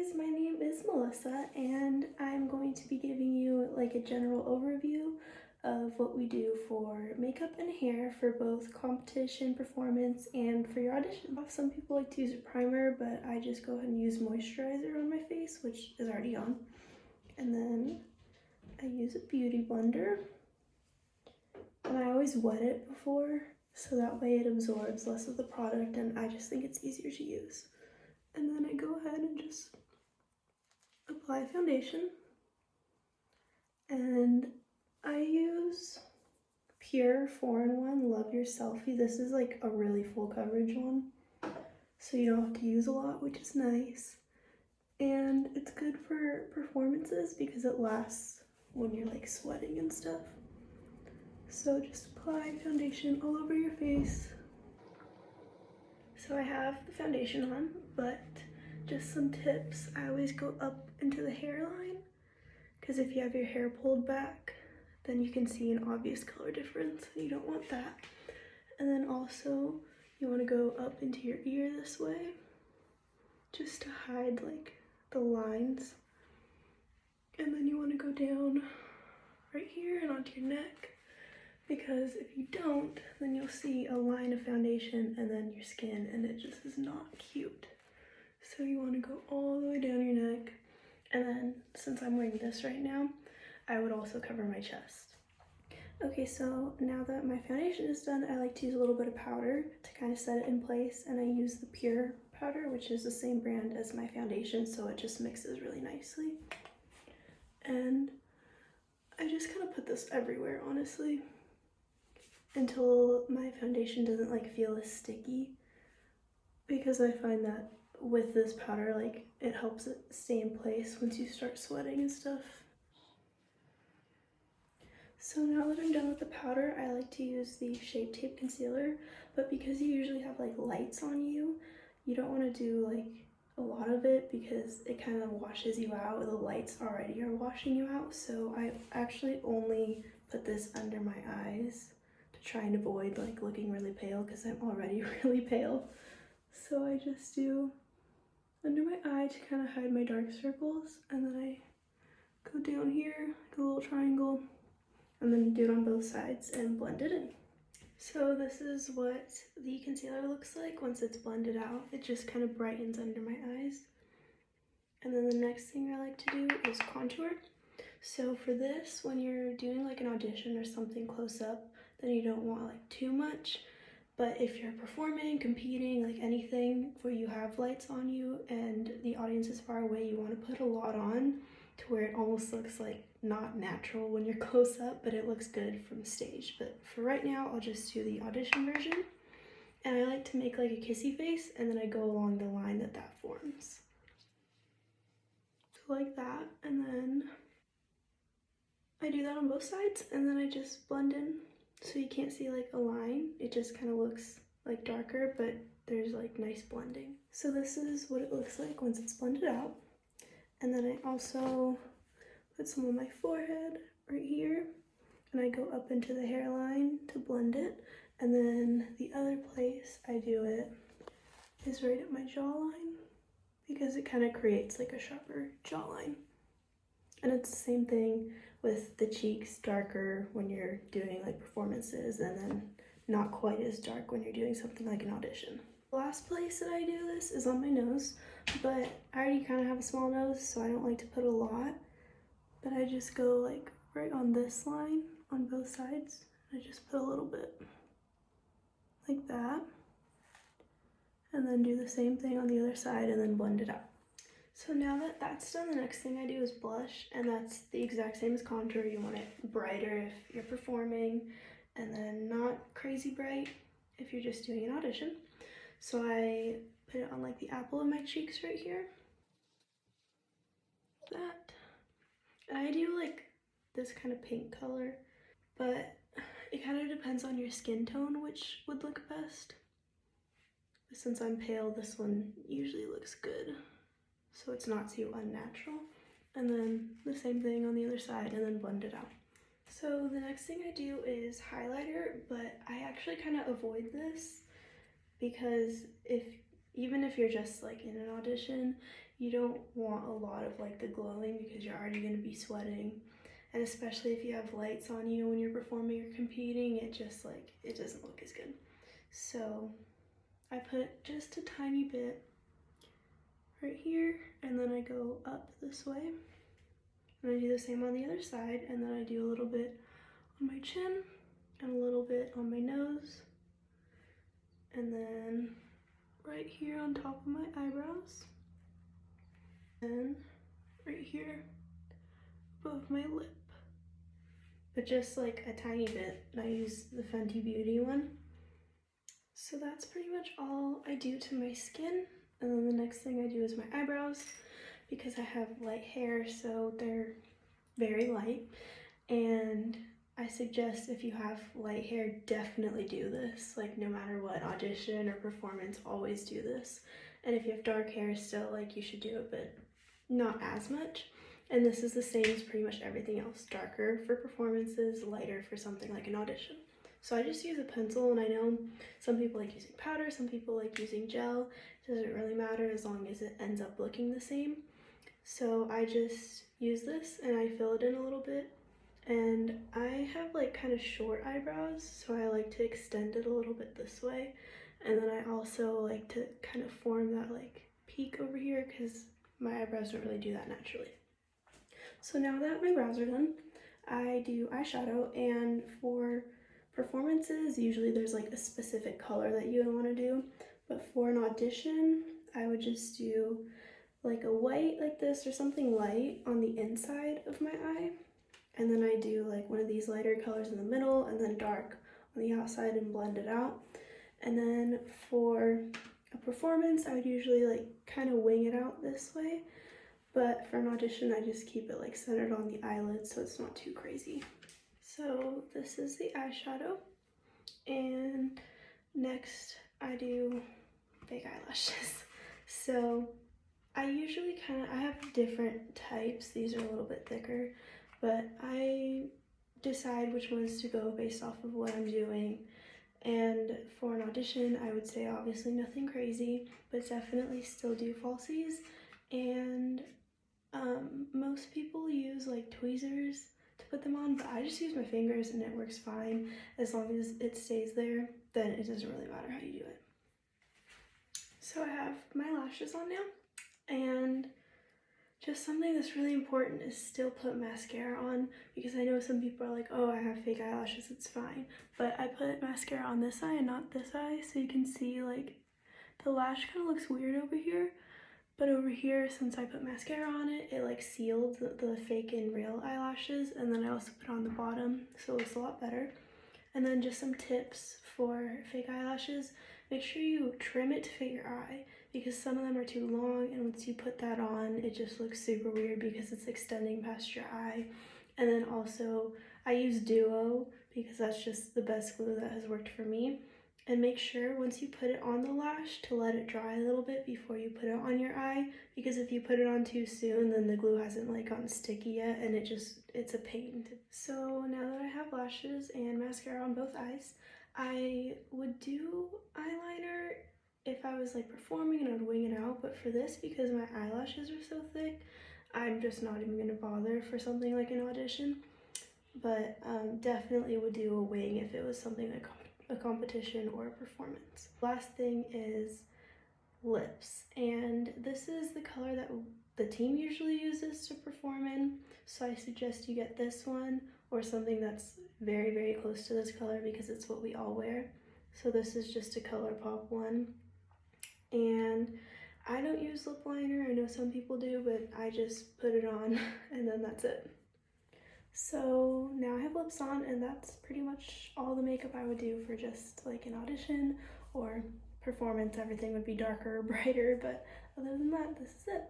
guys, my name is Melissa and I'm going to be giving you like a general overview of what we do for makeup and hair for both competition, performance, and for your audition. Some people like to use a primer, but I just go ahead and use moisturizer on my face, which is already on. And then I use a beauty blender. And I always wet it before, so that way it absorbs less of the product and I just think it's easier to use. And then I go ahead and just apply foundation. And I use Pure 4-in-1 Love Your Selfie. This is like a really full coverage one, so you don't have to use a lot, which is nice. And it's good for performances because it lasts when you're like sweating and stuff. So just apply foundation all over your face. So I have the foundation on, but just some tips. I always go up into the hairline because if you have your hair pulled back, then you can see an obvious color difference. You don't want that. And then also you want to go up into your ear this way just to hide like the lines. And then you want to go down right here and onto your neck, because if you don't, then you'll see a line of foundation and then your skin, and it just is not cute. So you want to go all the way down your neck. And then since I'm wearing this right now, I would also cover my chest. Okay, so now that my foundation is done, I like to use a little bit of powder to kind of set it in place, and I use the Pure powder, which is the same brand as my foundation, so it just mixes really nicely. And I just kind of put this everywhere, honestly, until my foundation doesn't like feel as sticky, because I find that with this powder, like, it helps it stay in place once you start sweating and stuff. So now that I'm done with the powder, I like to use the Shape Tape Concealer, but because you usually have like lights on you, you don't want to do like a lot of it because it kind of washes you out. The lights already are washing you out, so I actually only put this under my eyes to try and avoid like looking really pale because I'm already really pale. So I just do under my eye to kind of hide my dark circles, and then I go down here like a little triangle, and then do it on both sides and blend it in. So this is what the concealer looks like once it's blended out. It just kind of brightens under my eyes. And then the next thing I like to do is contour. So for this, when you're doing like an audition or something close up, then you don't want like too much. But if you're performing, competing, like anything where you have lights on you and the audience is far away, you want to put a lot on to where it almost looks like not natural when you're close up, but it looks good from stage. But for right now, I'll just do the audition version. And I like to make like a kissy face, and then I go along the line that forms. So like that, and then I do that on both sides, and then I just blend in so you can't see like a line. It just kind of looks like darker, but there's like nice blending. So this is what it looks like once it's blended out. And then I also put some on my forehead right here, and I go up into the hairline to blend it. And then the other place I do it is right at my jawline, because it kind of creates like a sharper jawline. And it's the same thing with the cheeks, darker when you're doing like performances, and then not quite as dark when you're doing something like an audition. The last place that I do this is on my nose, but I already kind of have a small nose, so I don't like to put a lot. But I just go like right on this line on both sides. I just put a little bit like that, and then do the same thing on the other side and then blend it out. So now that that's done, the next thing I do is blush, and that's the exact same as contour. You want it brighter if you're performing, and then not crazy bright if you're just doing an audition. So I put it on like the apple of my cheeks right here. That. And I do like this kind of pink color, but it kind of depends on your skin tone which would look best. But since I'm pale, this one usually looks good, so it's not too unnatural. And then the same thing on the other side, and then blend it out. So the next thing I do is highlighter, but I actually kind of avoid this because even if you're just like in an audition, you don't want a lot of like the glowing because you're already going to be sweating. And especially if you have lights on you when you're performing or competing, it just like, it doesn't look as good. So I put just a tiny bit right here, and then I go up this way. And I do the same on the other side, and then I do a little bit on my chin and a little bit on my nose. And then right here on top of my eyebrows. And right here above my lip. But just like a tiny bit. And I use the Fenty Beauty one. So that's pretty much all I do to my skin. And then the next thing I do is my eyebrows, because I have light hair, so they're very light. And I suggest if you have light hair, definitely do this. Like no matter what audition or performance, always do this. And if you have dark hair still, like you should do it, but not as much. And this is the same as pretty much everything else. Darker for performances, lighter for something like an audition. So I just use a pencil, and I know some people like using powder, some people like using gel. It doesn't really matter as long as it ends up looking the same. So I just use this and I fill it in a little bit. And I have like kind of short eyebrows, so I like to extend it a little bit this way. And then I also like to kind of form that like peak over here because my eyebrows don't really do that naturally. So now that my brows are done, I do eyeshadow, and for performances, usually there's like a specific color that you would want to do, but for an audition, I would just do like a white like this or something light on the inside of my eye, and then I do like one of these lighter colors in the middle and then dark on the outside and blend it out. And then for a performance, I would usually like kind of wing it out this way, but for an audition, I just keep it like centered on the eyelids so it's not too crazy. So this is the eyeshadow, and next I do fake eyelashes. So I usually I have different types. These are a little bit thicker, but I decide which ones to go based off of what I'm doing. And for an audition, I would say obviously nothing crazy, but definitely still do falsies. And most people use like tweezers to put them on, but I just use my fingers and it works fine. As long as it stays there, then it doesn't really matter how you do it. So I have my lashes on now, and just something that's really important is still put mascara on, because I know some people are like, oh, I have fake eyelashes, it's fine. But I put mascara on this eye and not this eye, so you can see like the lash kind of looks weird over here. But over here, since I put mascara on it, it like sealed the fake and real eyelashes, and then I also put on the bottom, so it looks a lot better. And then just some tips for fake eyelashes. Make sure you trim it to fit your eye, because some of them are too long, and once you put that on, it just looks super weird because it's extending past your eye. And then also, I use Duo because that's just the best glue that has worked for me. And make sure once you put it on the lash to let it dry a little bit before you put it on your eye, because if you put it on too soon, then the glue hasn't like gotten sticky yet, and it's a pain. So now that I have lashes and mascara on both eyes, I would do eyeliner if I was like performing and I would wing it out, but for this, because my eyelashes are so thick, I'm just not even gonna bother for something like an audition. But definitely would do a wing if it was something like a competition or a performance. Last thing is lips, and this is the color that the team usually uses to perform in, so I suggest you get this one or something that's very, very close to this color, because it's what we all wear. So this is just a ColourPop one, and I don't use lip liner. I know some people do, but I just put it on and then that's it. So now I have lips on, and that's pretty much all the makeup I would do for just like an audition or performance. Everything would be darker or brighter, but other than that, this is it.